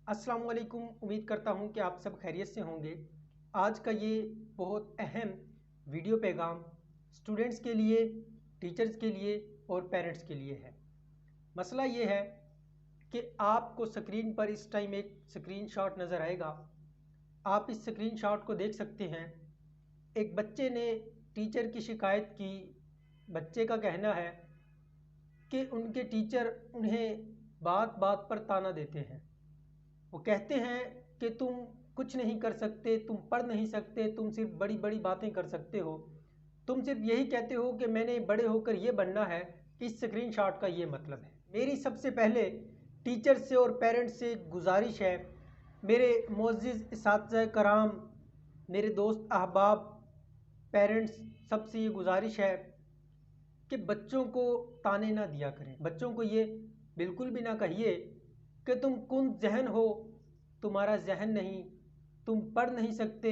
अस्सलाम वालेकुम। उम्मीद करता हूँ कि आप सब खैरियत से होंगे। आज का ये बहुत अहम वीडियो पैगाम स्टूडेंट्स के लिए, टीचर्स के लिए और पेरेंट्स के लिए है। मसला ये है कि आपको स्क्रीन पर इस टाइम एक स्क्रीनशॉट नज़र आएगा। आप इस स्क्रीनशॉट को देख सकते हैं। एक बच्चे ने टीचर की शिकायत की। बच्चे का कहना है कि उनके टीचर उन्हें बात बात पर ताना देते हैं। वो कहते हैं कि तुम कुछ नहीं कर सकते, तुम पढ़ नहीं सकते, तुम सिर्फ बड़ी बड़ी बातें कर सकते हो, तुम सिर्फ यही कहते हो कि मैंने बड़े होकर ये बनना है। इस स्क्रीनशॉट का ये मतलब है। मेरी सबसे पहले टीचर से और पेरेंट्स से गुजारिश है, मेरे मोअज़्ज़िज़ इस्तिज़ाए कराम, मेरे दोस्त अहबाब, पेरेंट्स, सबसे ये गुजारिश है कि बच्चों को ताने ना दिया करें। बच्चों को ये बिल्कुल भी ना कहिए कि तुम कुंद जहन हो, तुम्हारा जहन नहीं, तुम पढ़ नहीं सकते,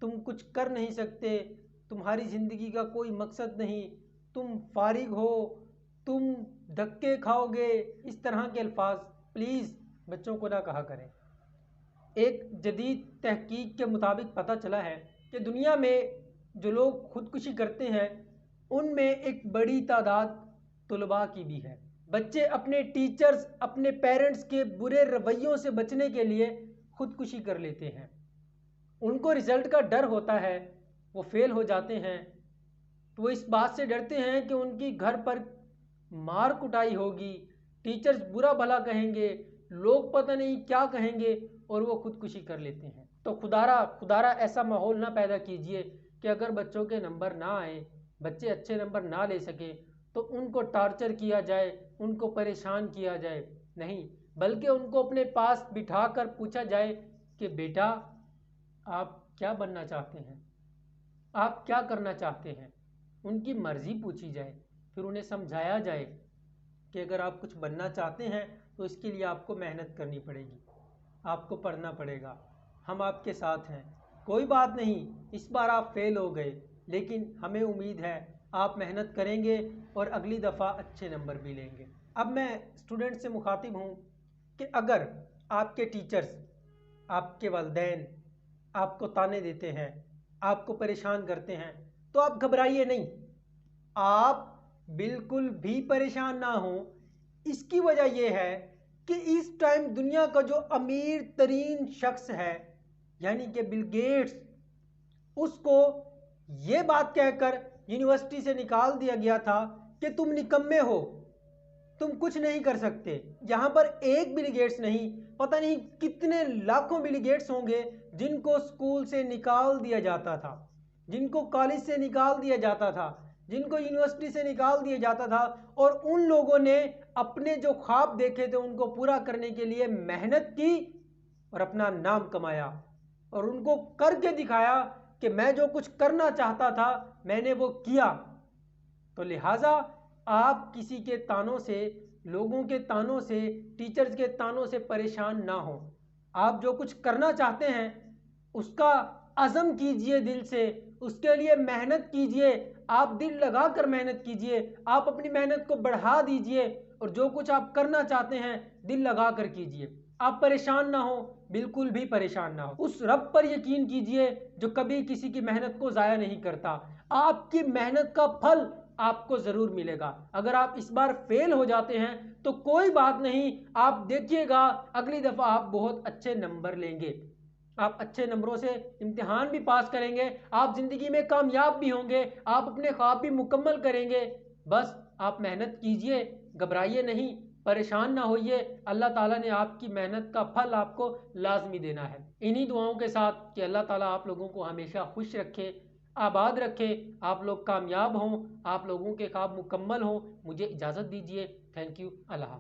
तुम कुछ कर नहीं सकते, तुम्हारी ज़िंदगी का कोई मकसद नहीं, तुम फारिग हो, तुम धक्के खाओगे। इस तरह के अल्फाज प्लीज़ बच्चों को ना कहा करें। एक जदीद तहकीक के मुताबिक पता चला है कि दुनिया में जो लोग खुदकुशी करते हैं उनमें एक बड़ी तादाद तुलबा की भी है। बच्चे अपने टीचर्स, अपने पेरेंट्स के बुरे रवैयों से बचने के लिए खुदकुशी कर लेते हैं। उनको रिज़ल्ट का डर होता है, वो फेल हो जाते हैं तो वो इस बात से डरते हैं कि उनकी घर पर मार कुटाई होगी, टीचर्स बुरा भला कहेंगे, लोग पता नहीं क्या कहेंगे, और वो खुदकुशी कर लेते हैं। तो खुदारा ऐसा माहौल ना पैदा कीजिए कि अगर बच्चों के नंबर ना आए, बच्चे अच्छे नंबर ना ले सके तो उनको टार्चर किया जाए, उनको परेशान किया जाए। नहीं, बल्कि उनको अपने पास बिठाकर पूछा जाए कि बेटा आप क्या बनना चाहते हैं, आप क्या करना चाहते हैं। उनकी मर्ज़ी पूछी जाए, फिर उन्हें समझाया जाए कि अगर आप कुछ बनना चाहते हैं तो इसके लिए आपको मेहनत करनी पड़ेगी, आपको पढ़ना पड़ेगा, हम आपके साथ हैं। कोई बात नहीं, इस बार आप फेल हो गए, लेकिन हमें उम्मीद है आप मेहनत करेंगे और अगली दफ़ा अच्छे नंबर भी लेंगे। अब मैं स्टूडेंट से मुखातिब हूँ कि अगर आपके टीचर्स, आपके वालिदैन आपको ताने देते हैं, आपको परेशान करते हैं, तो आप घबराइए नहीं, आप बिल्कुल भी परेशान ना हो। इसकी वजह यह है कि इस टाइम दुनिया का जो अमीर तरीन शख्स है यानी कि बिल गेट्स, उसको ये बात कहकर यूनिवर्सिटी से निकाल दिया गया था कि तुम निकम्मे हो, तुम कुछ नहीं कर सकते। यहाँ पर एक बिल गेट्स नहीं, पता नहीं कितने लाखों बिल गेट्स होंगे जिनको स्कूल से निकाल दिया जाता था, जिनको कॉलेज से निकाल दिया जाता था, जिनको यूनिवर्सिटी से निकाल दिया जाता था, और उन लोगों ने अपने जो ख्वाब देखे थे उनको पूरा करने के लिए मेहनत की और अपना नाम कमाया और उनको करके दिखाया कि मैं जो कुछ करना चाहता था मैंने वो किया। तो लिहाजा आप किसी के तानों से, लोगों के तानों से, टीचर्स के तानों से परेशान ना हो। आप जो कुछ करना चाहते हैं उसका अज़म कीजिए, दिल से उसके लिए मेहनत कीजिए, आप दिल लगा कर मेहनत कीजिए, आप अपनी मेहनत को बढ़ा दीजिए और जो कुछ आप करना चाहते हैं दिल लगा कर कीजिए। आप परेशान ना हो, बिल्कुल भी परेशान ना हो। उस रब पर यकीन कीजिए जो कभी किसी की मेहनत को ज़ाया नहीं करता। आपकी मेहनत का फल आपको ज़रूर मिलेगा। अगर आप इस बार फेल हो जाते हैं तो कोई बात नहीं, आप देखिएगा अगली दफ़ा आप बहुत अच्छे नंबर लेंगे, आप अच्छे नंबरों से इम्तिहान भी पास करेंगे, आप ज़िंदगी में कामयाब भी होंगे, आप अपने ख्वाब भी मुकम्मल करेंगे। बस आप मेहनत कीजिए, घबराइए नहीं, परेशान ना होइए। अल्लाह ताला ने आपकी मेहनत का फल आपको लाजमी देना है। इन्हीं दुआओं के साथ कि अल्लाह ताला आप लोगों को हमेशा खुश रखे, आबाद रखे, आप लोग कामयाब हों, आप लोगों के ख्वाब मुकम्मल हों। मुझे इजाज़त दीजिए। Thank you. अल्लाह।